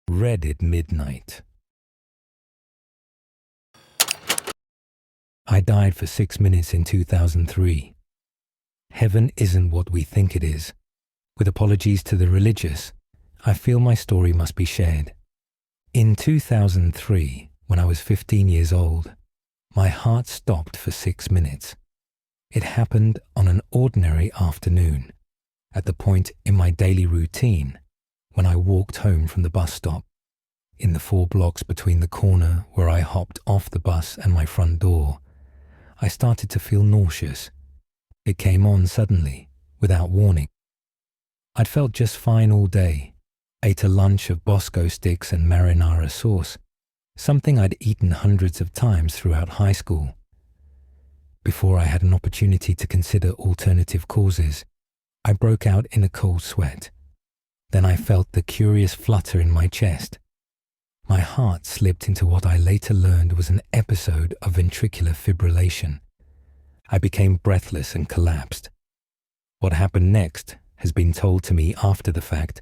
Red at midnight. I died for 6 minutes in 2003. Heaven isn't what we think it is. With apologies to the religious, I feel my story must be shared. In 2003, when I was 15 years old, my heart stopped for 6 minutes. It happened on an ordinary afternoon, at the point in my daily routine when I walked home from the bus stop. In the 4 blocks between the corner where I hopped off the bus and my front door, I started to feel nauseous. It came on suddenly, without warning. I'd felt just fine all day, ate a lunch of Bosco sticks and marinara sauce, something I'd eaten hundreds of times throughout high school. Before I had an opportunity to consider alternative causes, I broke out in a cold sweat. Then I felt the curious flutter in my chest. My heart slipped into what I later learned was an episode of ventricular fibrillation. I became breathless and collapsed. What happened next has been told to me after the fact.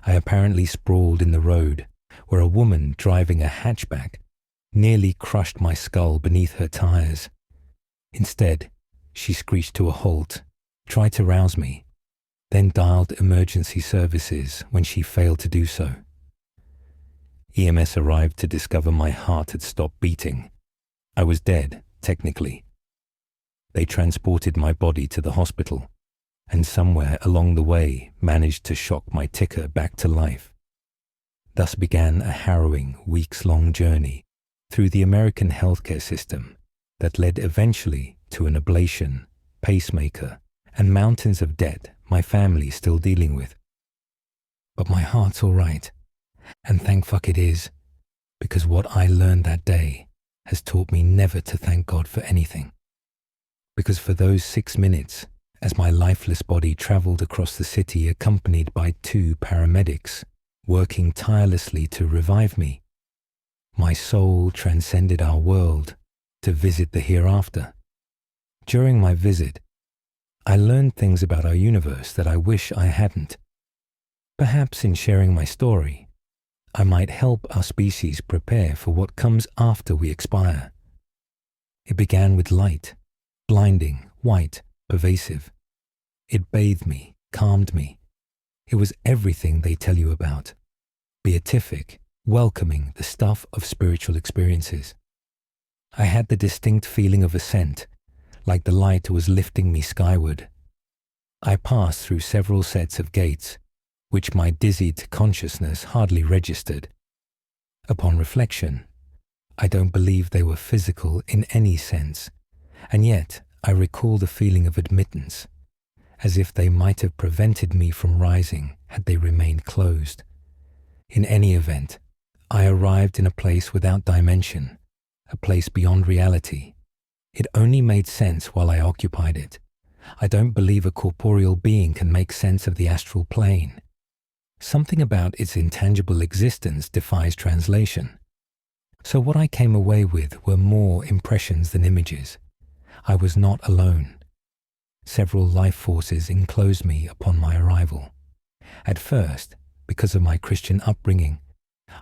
I apparently sprawled in the road, where a woman driving a hatchback nearly crushed my skull beneath her tires. Instead, she screeched to a halt, tried to rouse me, then dialed emergency services when she failed to do so. EMS arrived to discover my heart had stopped beating. I was dead, technically. They transported my body to the hospital, and somewhere along the way managed to shock my ticker back to life. Thus began a harrowing, weeks-long journey through the American healthcare system that led eventually to an ablation, pacemaker, and mountains of debt my family's still dealing with. But my heart's all right, and thank fuck it is, because what I learned that day has taught me never to thank God for anything. Because for those 6 minutes, as my lifeless body traveled across the city accompanied by 2 paramedics working tirelessly to revive me, my soul transcended our world to visit the hereafter. During my visit, I learned things about our universe that I wish I hadn't. Perhaps in sharing my story, I might help our species prepare for what comes after we expire. It began with light, blinding, white, pervasive. It bathed me, calmed me. It was everything they tell you about. Beatific, welcoming, the stuff of spiritual experiences. I had the distinct feeling of ascent, like the light was lifting me skyward. I passed through several sets of gates, which my dizzied consciousness hardly registered. Upon reflection, I don't believe they were physical in any sense, and yet I recall the feeling of admittance, as if they might have prevented me from rising had they remained closed. In any event, I arrived in a place without dimension, a place beyond reality. It only made sense while I occupied it. I don't believe a corporeal being can make sense of the astral plane. Something about its intangible existence defies translation. So what I came away with were more impressions than images. I was not alone. Several life forces enclosed me upon my arrival. At first, because of my Christian upbringing,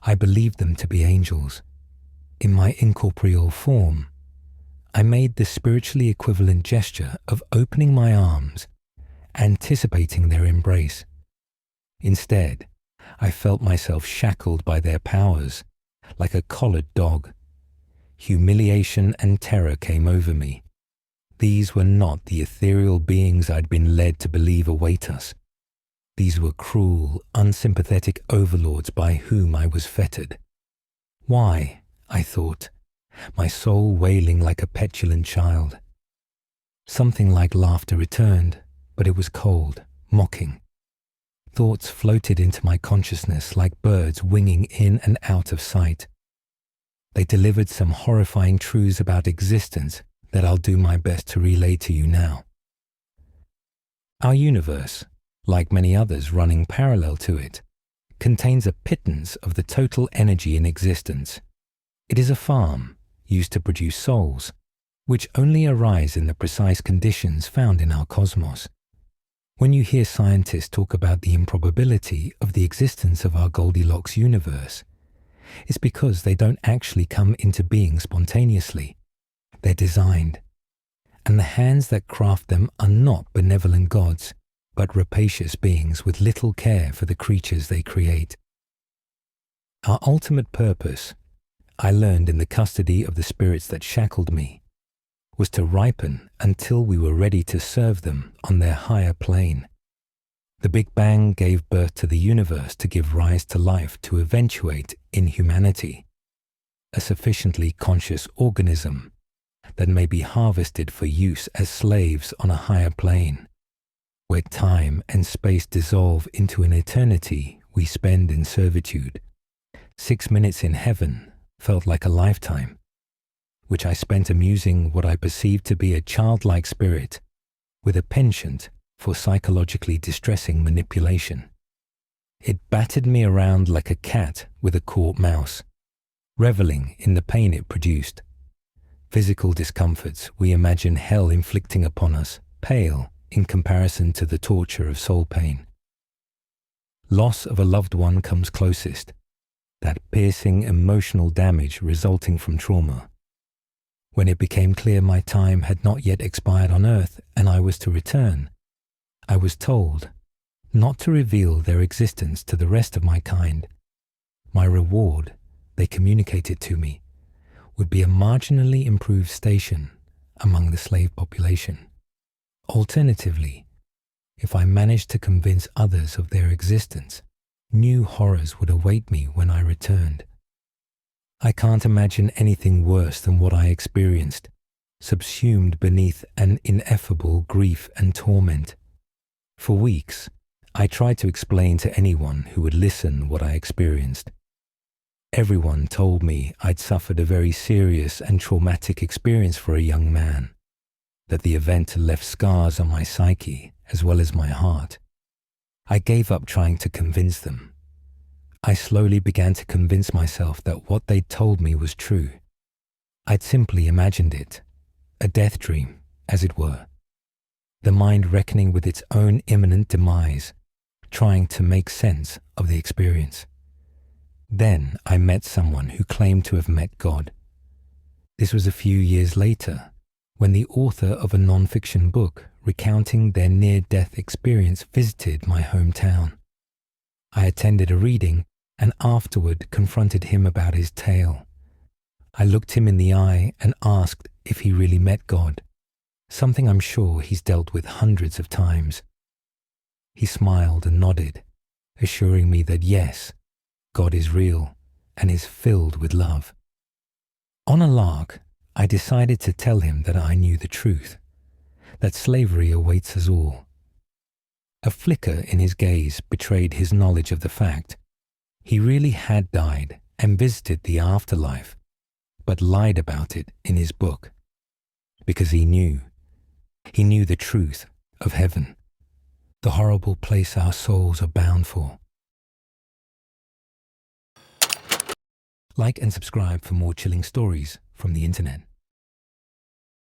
I believed them to be angels. In my incorporeal form, I made the spiritually equivalent gesture of opening my arms, anticipating their embrace. Instead, I felt myself shackled by their powers, like a collared dog. Humiliation and terror came over me. These were not the ethereal beings I'd been led to believe await us. These were cruel, unsympathetic overlords by whom I was fettered. Why, I thought, my soul wailing like a petulant child. Something like laughter returned, but it was cold, mocking. Thoughts floated into my consciousness like birds winging in and out of sight. They delivered some horrifying truths about existence that I'll do my best to relay to you now. Our universe, like many others running parallel to it, contains a pittance of the total energy in existence. It is a farm used to produce souls, which only arise in the precise conditions found in our cosmos. When you hear scientists talk about the improbability of the existence of our Goldilocks universe, it's because they don't actually come into being spontaneously. They're designed. And the hands that craft them are not benevolent gods, but rapacious beings with little care for the creatures they create. Our ultimate purpose, I learned in the custody of the spirits that shackled me, was to ripen until we were ready to serve them on their higher plane. The Big Bang gave birth to the universe to give rise to life to eventuate in humanity, a sufficiently conscious organism that may be harvested for use as slaves on a higher plane, where time and space dissolve into an eternity we spend in servitude. 6 minutes in heaven felt like a lifetime, which I spent amusing what I perceived to be a childlike spirit with a penchant for psychologically distressing manipulation. It battered me around like a cat with a caught mouse, reveling in the pain it produced. Physical discomforts we imagine hell inflicting upon us pale in comparison to the torture of soul pain. Loss of a loved one comes closest, that piercing emotional damage resulting from trauma. When it became clear my time had not yet expired on earth and I was to return, I was told not to reveal their existence to the rest of my kind. My reward, they communicated to me, would be a marginally improved station among the slave population. Alternatively, if I managed to convince others of their existence, new horrors would await me when I returned. I can't imagine anything worse than what I experienced, subsumed beneath an ineffable grief and torment. For weeks, I tried to explain to anyone who would listen what I experienced. Everyone told me I'd suffered a very serious and traumatic experience for a young man, that the event left scars on my psyche as well as my heart. I gave up trying to convince them. I slowly began to convince myself that what they'd told me was true. I'd simply imagined it, a death dream, as it were. The mind reckoning with its own imminent demise, trying to make sense of the experience. Then I met someone who claimed to have met God. This was a few years later, when the author of a non-fiction book recounting their near-death experience visited my hometown. I attended a reading and afterward confronted him about his tale. I looked him in the eye and asked if he really met God, something I'm sure he's dealt with hundreds of times. He smiled and nodded, assuring me that yes, God is real and is filled with love. On a lark, I decided to tell him that I knew the truth, that slavery awaits us all. A flicker in his gaze betrayed his knowledge of the fact. He really had died and visited the afterlife, but lied about it in his book, because he knew the truth of heaven, the horrible place our souls are bound for. Like and subscribe for more chilling stories from the internet.